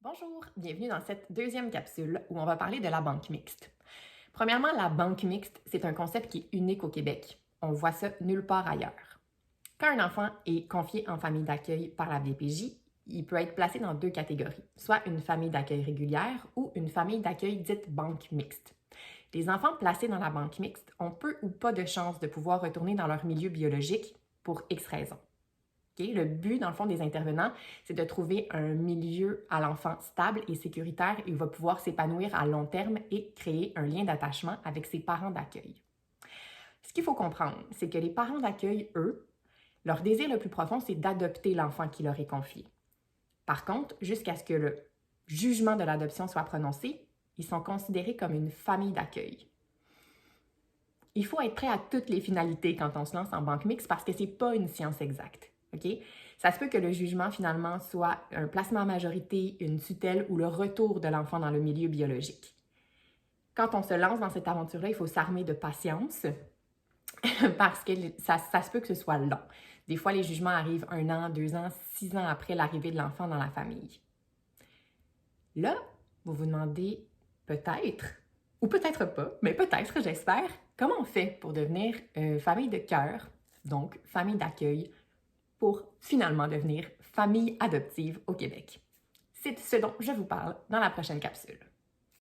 Bonjour, bienvenue dans cette deuxième capsule où on va parler de la banque mixte. Premièrement, la banque mixte, c'est un concept qui est unique au Québec. On voit ça nulle part ailleurs. Quand un enfant est confié en famille d'accueil par la DPJ, il peut être placé dans deux catégories, soit une famille d'accueil régulière ou une famille d'accueil dite banque mixte. Les enfants placés dans la banque mixte ont peu ou pas de chance de pouvoir retourner dans leur milieu biologique pour X raisons. Okay? Le but, dans le fond, des intervenants, c'est de trouver un milieu à l'enfant stable et sécuritaire. Il va pouvoir s'épanouir à long terme et créer un lien d'attachement avec ses parents d'accueil. Ce qu'il faut comprendre, c'est que les parents d'accueil, eux, leur désir le plus profond, c'est d'adopter l'enfant qui leur est confié. Par contre, jusqu'à ce que le jugement de l'adoption soit prononcé, ils sont considérés comme une famille d'accueil. Il faut être prêt à toutes les finalités quand on se lance en banque mixte parce que ce n'est pas une science exacte. Okay? Ça se peut que le jugement, finalement, soit un placement à majorité, une tutelle ou le retour de l'enfant dans le milieu biologique. Quand on se lance dans cette aventure-là, il faut s'armer de patience parce que ça se peut que ce soit long. Des fois, les jugements arrivent 1 an, 2 ans, 6 ans après l'arrivée de l'enfant dans la famille. Là, vous vous demandez peut-être, ou peut-être pas, mais peut-être, j'espère, comment on fait pour devenir famille de cœur, donc famille d'accueil, pour finalement devenir famille adoptive au Québec. C'est ce dont je vous parle dans la prochaine capsule.